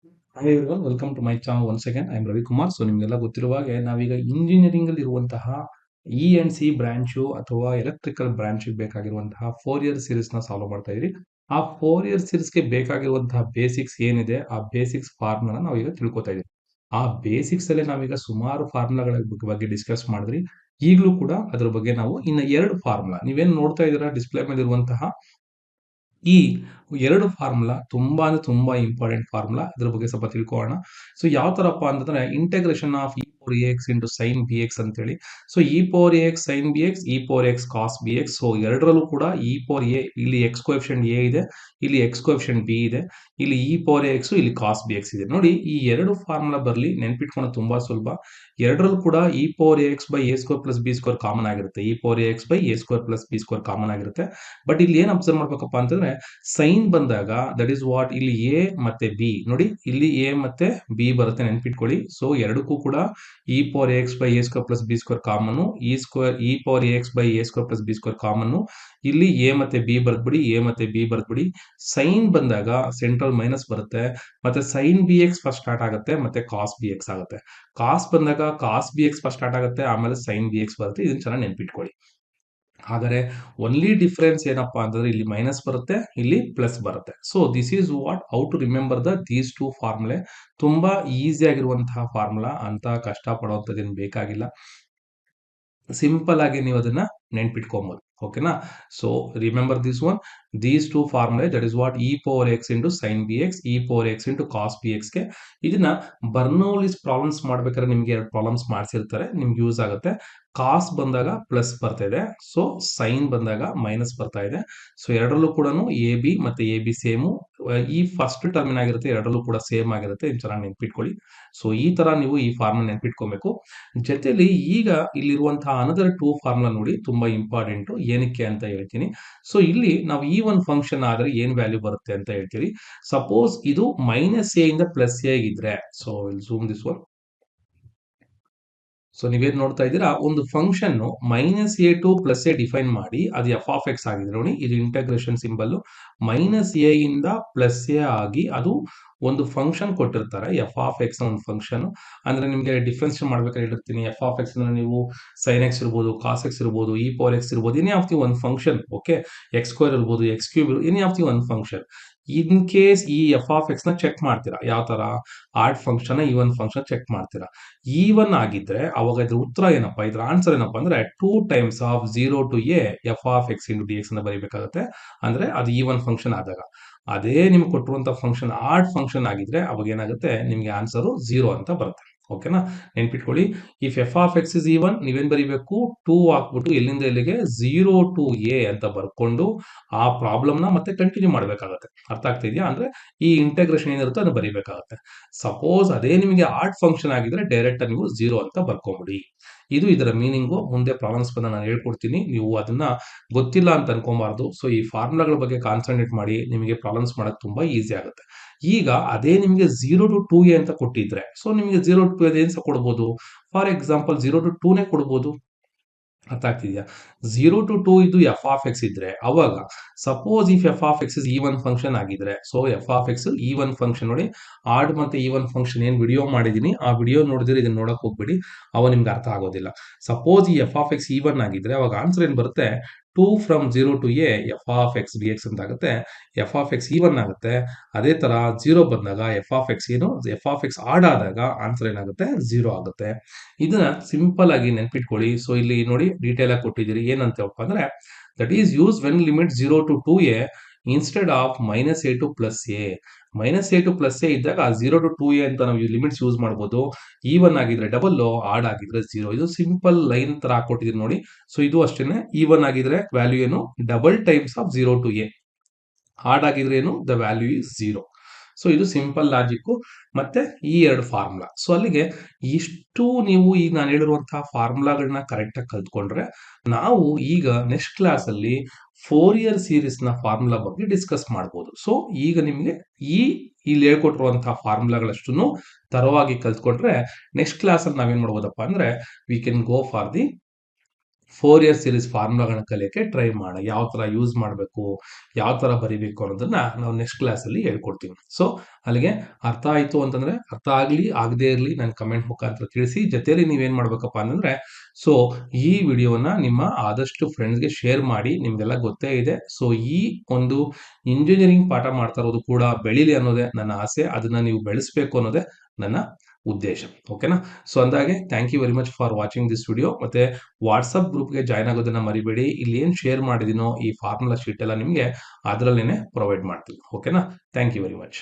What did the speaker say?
Hi everyone, welcome to my channel once again. I am Ravikumar. So ನಿಮಗೆಲ್ಲ ಗೊತ್ತಿರುವ ಹಾಗೆ ನಾವೀಗ ಇಂಜಿನಿಯರಿಂಗ್ ಅಲ್ಲಿ ಇರುವಂತಹ ಇ ಅಂಡ್ ಸಿ ಬ್ರಾಂಚು ಅಥವಾ ಎಲೆಕ್ಟ್ರಿಕಲ್ ಬ್ರಾಂಚ್ ಬೇಕಾಗಿರುವಂತಹ 4 ಇಯರ್ ಸೀರೀಸ್ ನ ಸಾಲ್ವ್ ಮಾಡ್ತಾ ಇದೀವಿ. ಆ 4 ಇಯರ್ ಸೀರೀಸ್ ಗೆ ಬೇಕಾಗಿರುವಂತಹ ಬೇಸಿಕ್ಸ್ ಏನಿದೆ, ಆ ಬೇಸಿಕ್ಸ್ ಫಾರ್ಮುಲಾ ನಾವೀಗ ತಿಳ್ಕೊತಾ ಇದೀವಿ. ಆ ಬೇಸಿಕ್ಸ್ ಅಲ್ಲೇ ನಾವೀಗ ಸುಮಾರು ಫಾರ್ಮುಲಾಗಳ ಬಗ್ಗೆ ಡಿಸ್ಕಸ್ ಮಾಡಿದ್ರಿ. ಈಗಲೂ ಕೂಡ ಅದ್ರ ಬಗ್ಗೆ ನಾವು ಇನ್ನ ಎರಡು ಫಾರ್ಮುಲಾ ನೀವೇನ್ ನೋಡ್ತಾ ಇದೀರಾ ಡಿಸ್ಪ್ಲೇ ಮೇಲೆ ಇರುವಂತಹ ಈ ಎರಡು ಫಾರ್ಮುಲಾ ತುಂಬಾ ಅಂದ್ರೆ ತುಂಬಾ ಇಂಪಾರ್ಟೆಂಟ್ ಫಾರ್ಮುಲಾ. ಇದ್ರ ಬಗ್ಗೆ ಸ್ವಲ್ಪ ತಿಳ್ಕೊಳ್ಳೋಣ. ಸೊ ಯಾವ ತರಪ್ಪ ಅಂತಂದ್ರೆ integration of E power X into sine B X ಅಂತ ಹೇಳಿ. So E power X sine B X, E power X cos B X. So ಎರಡರಲ್ಲೂ ಕೂಡ ಇ ಪವರ್ ಎ, ಇಲ್ಲಿ ಎಕ್ಸ್ ಕೋಎಫಿಷಿಯಂಟ್ ಎ ಇದೆ, ಇಲ್ಲಿ ಎಕ್ಸ್ ಕೋಎಫಿಷಿಯಂಟ್ ಬಿ ಇದೆ, ಇಲ್ಲಿ E power X, ಇಲ್ಲಿ ಕಾಸ್ ಬಿ ಎಕ್ಸ್ ಇದೆ. ನೋಡಿ, ಈ ಎರಡು ಫಾರ್ಮುಲಾ ಬರಲಿ ನೆನ್ಪಿಟ್ಕೊಳ್ಳೋದು ತುಂಬಾ ಸುಲಭ. ಎರಡರಲ್ಲೂ ಕೂಡ E power X by A square plus B square common ಆಗಿರುತ್ತೆ. E power X by A square plus B square common ಆಗಿರುತ್ತೆ. ಬಟ್ ಇಲ್ಲಿ ಏನ್ ಅಬ್ಸರ್ವ್ ಮಾಡ್ಬೇಕಪ್ಪ ಅಂತಂದ್ರೆ ಸೈನ್ ಬಂದಾಗ ದಟ್ ಇಸ್ ವಾಟ್, ಇಲ್ಲಿ ಎ ಮತ್ತೆ ಬಿ. ನೋಡಿ, ಇಲ್ಲಿ ಎ ಮತ್ತೆ ಬಿ ಬರುತ್ತೆ, ನೆನ್ಪಿಟ್ಕೊಳ್ಳಿ. ಸೊ ಎರಡಕ್ಕೂ ಕೂಡ E power X by A square plus B square common, E power X by A square plus B square common. ಇಲ್ಲಿ ಎ ಮತ್ತೆ ಬಿ ಬರ್ದ್ಬಿಡಿ, ಎ ಮತ್ತೆ ಬಿ ಬರ್ದ್ಬಿಡಿ. ಸೈನ್ ಬಂದಾಗ ಸೆಂಟ್ರಲ್ ಮೈನಸ್ ಬರುತ್ತೆ, ಮತ್ತೆ sine B X first start ಆಗುತ್ತೆ, ಮತ್ತೆ ಕಾಸ್ ಬಿ ಎಕ್ಸ್ ಆಗುತ್ತೆ. ಕಾಸ್ ಬಂದಾಗ cos B X first start ಆಗುತ್ತೆ, ಆಮೇಲೆ ಸೈನ್ ಬಿ ಎಕ್ಸ್ ಬರುತ್ತೆ. ಇದನ್ನ ಚೆನ್ನಾಗಿ ನೆನ್ಪಿಟ್ಕೊಳ್ಳಿ. ಹಾಗಾದ್ರೆ ಒನ್ಲಿ ಡಿಫರೆನ್ಸ್ ಏನಪ್ಪಾ ಅಂತಂದ್ರೆ ಇಲ್ಲಿ ಮೈನಸ್ ಬರುತ್ತೆ, ಇಲ್ಲಿ ಪ್ಲಸ್ ಬರುತ್ತೆ. So this is what how to remember these two formulae. ತುಂಬಾ ಈಸಿ ಆಗಿರುವಂತಹ ಫಾರ್ಮುಲಾ, ಅಂತ ಕಷ್ಟ ಪಡುವಂತದ್ದೇನು ಬೇಕಾಗಿಲ್ಲ. ಸಿಂಪಲ್ ಆಗಿ ನೀವು ಅದನ್ನ ನೆನ್ಪಿಟ್ಕೊಬಹುದು. ಓಕೆನಾ? So remember this one, these two formulae, that is what E power X into sine B X, E power X into cos B X ಗೆ. ಇದನ್ನ ಬರ್ನೌಲಿಸ್ ಪ್ರಾಬ್ಲಮ್ಸ್ ಮಾಡ್ಬೇಕಾದ್ರೆ ನಿಮ್ಗೆ ಎರಡು ಪ್ರಾಬ್ಲಮ್ಸ್ ಮಾಡಿಸಿರ್ತಾರೆ, ನಿಮ್ಗೆ ಯೂಸ್ ಆಗುತ್ತೆ. ಕಾಸ್ ಬಂದಾಗ ಪ್ಲಸ್ ಬರ್ತಾ ಇದೆ, ಸೊ ಸೈನ್ ಬಂದಾಗ ಮೈನಸ್ ಬರ್ತಾ ಇದೆ. ಸೊ ಎರಡರಲ್ಲೂ ಕೂಡ ಎ ಬಿ ಮತ್ತೆ ಎ ಬಿ ಸೇಮು. ಈ ಫಸ್ಟ್ ಟರ್ಮ್ ಏನಾಗಿರುತ್ತೆ, ಎರಡರಲ್ಲೂ ಕೂಡ ಸೇಮ್ ಆಗಿರುತ್ತೆ. ಇದು ಚೆನ್ನಾಗಿ ನೆನ್ಪಿಟ್ಕೊಳ್ಳಿ. ಸೊ ಈ ತರ ನೀವು ಈ ಫಾರ್ಮುಲಾ ನೆನ್ಪಿಟ್ಕೊಬೇಕು. ಜೊತೆಲಿ ಈಗ ಇಲ್ಲಿರುವಂತಹ ಅನದರ್ ಟೂ ಫಾರ್ಮುಲಾ ನೋಡಿ, ತುಂಬಾ ಇಂಪಾರ್ಟೆಂಟ್. ಏನಕ್ಕೆ ಅಂತ ಹೇಳ್ತೀನಿ. ಸೊ ಇಲ್ಲಿ ನಾವು ಈ ಒಂದು ಫಂಕ್ಷನ್ ಆದ್ರೆ ಏನ್ ವ್ಯಾಲ್ಯೂ ಬರುತ್ತೆ ಅಂತ ಹೇಳ್ತೀವಿ. ಸಪೋಸ್ ಇದು ಮೈನಸ್ ಎ ಇಂದ ಪ್ಲಸ್ ಎ ಇದ್ರೆ, so zoom this one. So ನೀವೇನ್ ನೋಡ್ತಾ ಇದ್ದೀರಾ, ಒಂದು function minus A to plus A define ಮಾಡಿ ಅದು ಎಫ್ ಆಫ್ ಎಕ್ಸ್ ಆಗಿದೆ. ನೋಡಿ, ಇದು ಇಂಟಗ್ರೇಷನ್ ಸಿಂಬಲ್. ಮೈನಸ್ ಎ ಇಂದ ಪ್ಲಸ್ ಎ ಆಗಿ ಅದು ಒಂದು ಫಂಕ್ಷನ್ ಕೊಟ್ಟಿರ್ತಾರೆ, ಎಫ್ ಆಫ್ ಎಕ್ಸ್ ಒಂದು ಫಂಕ್ಷನ್. ಅಂದ್ರೆ ನಿಮ್ಗೆ ಡಿಫ್ರೆನ್ಸ್ ಮಾಡ್ಬೇಕಾದ್ರೆ ಹೇಳಿರ್ತೀನಿ, ಎಫ್ ಆಫ್ ಎಕ್ಸ್ ನೀವು ಸೈನ್ ಎಕ್ಸ್ ಇರ್ಬೋದು, ಕಾಸ್ ಎಕ್ಸ್ ಇರ್ಬೋದು, ಇ ಪವರ್ ಎಕ್ಸ್ ಇರ್ಬೋದು, ಎನಿ ಆಫ್ ದಿ ಒಂದು ಫಂಕ್ಷನ್. ಓಕೆ, ಎಕ್ಸ್ ಸ್ಕ್ವೇರ್ ಇರ್ಬೋದು, X cube, any of the ಒಂದು ಫಂಕ್ಷನ್. ಇನ್ ಕೇಸ್ ಈ ಎಫ್ ಆಫ್ ಎಕ್ಸ್ ನ ಚೆಕ್ ಮಾಡ್ತೀರಾ, ಯಾವ ತರ odd function even function check ಮಾಡ್ತೀರಾ. ಈವನ್ ಆಗಿದ್ರೆ ಅವಾಗ ಇದ್ರ ಉತ್ತರ ಏನಪ್ಪಾ, ಇದ್ರ ಆನ್ಸರ್ ಏನಪ್ಪಾ ಅಂದ್ರೆ 2 times of 0 to A F of X into D X ಅಂತ ಬರೀಬೇಕಾಗುತ್ತೆ. ಅಂದ್ರೆ ಅದು ಈವನ್ ಫಂಕ್ಷನ್ ಆದಾಗ. ಅದೇ ನಿಮ್ಗೆ ಕೊಟ್ಟಿರುವಂತ ಫಂಕ್ಷನ್ ಆಡ್ ಫಂಕ್ಷನ್ ಆಗಿದ್ರೆ ಅವಾಗ ಏನಾಗುತ್ತೆ, ನಿಮ್ಗೆ ಆನ್ಸರ್ 0 ಅಂತ ಬರುತ್ತೆ. ಓಕೆನಾ? ನೆನ್ಪಿಟ್ಕೊಳ್ಳಿ. If f of x is even, ನೀವೇನ್ ಬರೀಬೇಕು, 2 ಹಾಕ್ಬಿಟ್ಟು ಎಲ್ಲಿಂದ ಎಲ್ಲಿಗೆ 0 ಟು ಎ ಅಂತ ಬರ್ಕೊಂಡು ಆ ಪ್ರಾಬ್ಲಮ್ ನ ಮತ್ತೆ ಕಂಟಿನ್ಯೂ ಮಾಡ್ಬೇಕಾಗತ್ತೆ. ಅರ್ಥ ಆಗ್ತಾ ಇದೆಯಾ? ಅಂದ್ರೆ ಈ ಇಂಟಗ್ರೇಷನ್ ಏನಿರುತ್ತೋ ಅದನ್ನ ಬರೀಬೇಕಾಗತ್ತೆ. ಸಪೋಸ್ ಅದೇ ನಿಮಗೆ ಆಡ್ ಫಂಕ್ಷನ್ ಆಗಿದ್ರೆ ಡೈರೆಕ್ಟ್ ನೀವು 0 ಅಂತ ಬರ್ಕೊಂಬಿಡಿ. ಇದು ಇದರ ಮೀನಿಂಗು. ಮುಂದೆ ಪ್ರಾಬ್ಲಮ್ಸ್ ಬಂದ ನಾನು ಹೇಳ್ಕೊಡ್ತೀನಿ, ನೀವು ಅದನ್ನ ಗೊತ್ತಿಲ್ಲ ಅಂತ ಅನ್ಕೊಬಾರ್ದು. ಸೊ ಈ ಫಾರ್ಮುಲಾಗಳ ಬಗ್ಗೆ ಕಾನ್ಸಂಟ್ರೇಟ್ ಮಾಡಿ, ನಿಮಗೆ ಪ್ರಾಬ್ಲಮ್ಸ್ ಮಾಡಕ್ ತುಂಬಾ ಈಸಿ ಆಗುತ್ತೆ. ಈಗ ಅದೇ ನಿಮಗೆ 0 ಟು 2a ಅಂತ ಕೊಟ್ಟಿದ್ರೆ, ಸೊ ನಿಮಗೆ 0 ಟು 2 ಏನ್ ಕೊಡ್ಬೋದು, ಫಾರ್ ಎಕ್ಸಾಂಪಲ್ 0 ಟು 2ನೇ ಕೊಡ್ಬೋದು. ಅರ್ಥ ಆಗ್ತಿದ್ಯಾ? 0 ಟು 2 ಇದು ಎಫ್ ಆಫ್ ಎಕ್ಸ್ ಇದ್ರೆ, ಅವಾಗ suppose if f of x is even function ಆಗಿದ್ರೆ, so f of x even function. ನೋಡಿ, ಆಡ್ ಮತ್ತೆ ಈವನ್ ಫಂಕ್ಷನ್ ಏನ್ ವಿಡಿಯೋ ಮಾಡಿದೀನಿ, ಆ ವಿಡಿಯೋ ನೋಡಿದ್ರೆ ಇದನ್ನ ನೋಡಕ್ ಹೋಗ್ಬಿಡಿ, ಅವ ನಿಮ್ಗೆ ಅರ್ಥ ಆಗೋದಿಲ್ಲ. ಸಪೋಸ್ ಈ ಎಫ್ ಆಫ್ ಎಕ್ಸ್ ಈವನ್ ಆಗಿದ್ರೆ ಅವಾಗ ಆನ್ಸರ್ ಏನ್ ಬರುತ್ತೆ, 2 from 0 to A F of x d X ಅಂತ ಆಗುತ್ತೆ. ಎಫ್ ಆಫ್ ಎಕ್ಸ್ ಈವನ್ ಆಗುತ್ತೆ. ಅದೇ ತರ 0 ಬಂದಾಗ ಎಫ್ ಆಫ್ ಎಕ್ಸ್ ಏನು, ಎಫ್ ಆಫ್ ಎಕ್ಸ್ ಆಡ್ ಆದಾಗ ಆನ್ಸರ್ ಏನಾಗುತ್ತೆ, 0 ಆಗುತ್ತೆ. ಇದನ್ನ ಸಿಂಪಲ್ ಆಗಿ ನೆನ್ಪಿಟ್ಕೊಳ್ಳಿ. ಸೊ ಇಲ್ಲಿ ನೋಡಿ, ಡೀಟೇಲ್ ಆಗಿ ಕೊಟ್ಟಿದ್ದೀರಿ. ಏನಂತಪ್ಪ ಅಂದ್ರೆ, that is use when limit 0 to 2a instead of minus A to plus a. Minus A to plus a ಇದ್ದಾಗ 0 ಟು 2a ಅಂತ ನಾವು ಲಿಮಿಟ್ಸ್ ಯೂಸ್ ಮಾಡ್ಬೋದು. ಈವನ್ ಆಗಿದ್ರೆ ಡಬಲ್, ಆಡ್ ಆಗಿದ್ರೆ 0. ಇದು ಸಿಂಪಲ್ ಲೈನ್ ತರ ಹಾಕೊಟ್ಟಿದೀನಿ ನೋಡಿ. ಸೊ ಇದು ಅಷ್ಟೇನೆ. ಈವನ್ ಆಗಿದ್ರೆ ವ್ಯಾಲ್ಯೂ ಏನು, double times of 0 to a. Odd ಆಗಿದ್ರೆ ಏನು, ದ ವ್ಯಾಲ್ಯೂ ಇಸ್ 0. ಸೊ ಇದು ಸಿಂಪಲ್ ಲಾಜಿಕ್. ಮತ್ತೆ ಈ ಎರಡು ಫಾರ್ಮುಲಾ. ಸೊ ಅಲ್ಲಿಗೆ ಇಷ್ಟು ನೀವು ಈಗ ನಾನು ಹೇಳಿರುವಂತಹ ಫಾರ್ಮುಲಾಗಳನ್ನ ಕರೆಕ್ಟ್ ಆಗಿ ಕಲ್ತ್ಕೊಂಡ್ರೆ, ನಾವು ಈಗ ನೆಕ್ಸ್ಟ್ ಕ್ಲಾಸ್ ಅಲ್ಲಿ 4 ಇಯರ್ ಸೀರೀಸ್ ನ ಫಾರ್ಮುಲಾ ಬಗ್ಗೆ ಡಿಸ್ಕಸ್ ಮಾಡಬಹುದು. ಸೊ ಈಗ ನಿಮ್ಗೆ ಇಲ್ಲಿ ಹೇಳ್ಕೊಟ್ಟಿರುವಂತಹ ಫಾರ್ಮುಲಾಗಳಷ್ಟು ತರವಾಗಿ ಕಲ್ತ್ಕೊಂಡ್ರೆ, ನೆಕ್ಸ್ಟ್ ಕ್ಲಾಸ್ ಅಲ್ಲಿ ನಾವೇನ್ ಮಾಡ್ಬೋದಪ್ಪ ಅಂದ್ರೆ, we can go for the 4 year series ಫಾರ್ಮುಲಾಗಳನ್ನ ಕಲಿಯೋಕ್ಕೆ ಟ್ರೈ ಮಾಡ. ಯಾವ ತರ ಯೂಸ್ ಮಾಡಬೇಕು, ಯಾವ ತರ ಬರಿಬೇಕು ಅನ್ನೋದನ್ನ ನಾವು ನೆಕ್ಸ್ಟ್ ಕ್ಲಾಸಲ್ಲಿ ಹೇಳ್ಕೊಡ್ತೀವಿ. ಸೊ ಅಲ್ಲಿಗೆ ಅರ್ಥ ಆಯ್ತು ಅಂತಂದ್ರೆ, ಅರ್ಥ ಆಗ್ಲಿ ಆಗದೇ ಇರಲಿ ನನ್ನ ಕಮೆಂಟ್ ಮುಖಾಂತರ ತಿಳಿಸಿ. ಜೊತೆಯಲ್ಲಿ ನೀವೇನ್ ಮಾಡ್ಬೇಕಪ್ಪ ಅಂತಂದ್ರೆ, ಸೊ ಈ ವಿಡಿಯೋನ ನಿಮ್ಮ ಆದಷ್ಟು ಫ್ರೆಂಡ್ಸ್ಗೆ ಶೇರ್ ಮಾಡಿ. ನಿಮ್ಗೆಲ್ಲ ಗೊತ್ತೇ ಇದೆ. ಸೊ ಈ ಒಂದು ಇಂಜಿನಿಯರಿಂಗ್ ಪಾಠ ಮಾಡ್ತಾ ಇರೋದು ಕೂಡ ಬೆಳೀಲಿ ಅನ್ನೋದೇ ನನ್ನ ಆಸೆ. ಅದನ್ನ ನೀವು ಬೆಳೆಸಬೇಕು ಅನ್ನೋದೇ ನನ್ನ ಉದ್ದೇಶ. ಓಕೆನಾ? ಸೊ ಅಂದಾಗೆ thank you very much for watching this video. ಮತ್ತೆ ವಾಟ್ಸಪ್ ಗ್ರೂಪ್ಗೆ ಜಾಯ್ನ್ ಆಗೋದನ್ನ ಮರಿಬೇಡಿ. ಇಲ್ಲಿ ಏನು ಶೇರ್ ಮಾಡಿದಿನೋ ಈ ಫಾರ್ಮುಲಾ ಶೀಟ್ ಎಲ್ಲ ನಿಮಗೆ ಅದರಲ್ಲೇನೆ ಪ್ರೊವೈಡ್ ಮಾಡ್ತೀವಿ. ಓಕೆನಾ? Thank you very much.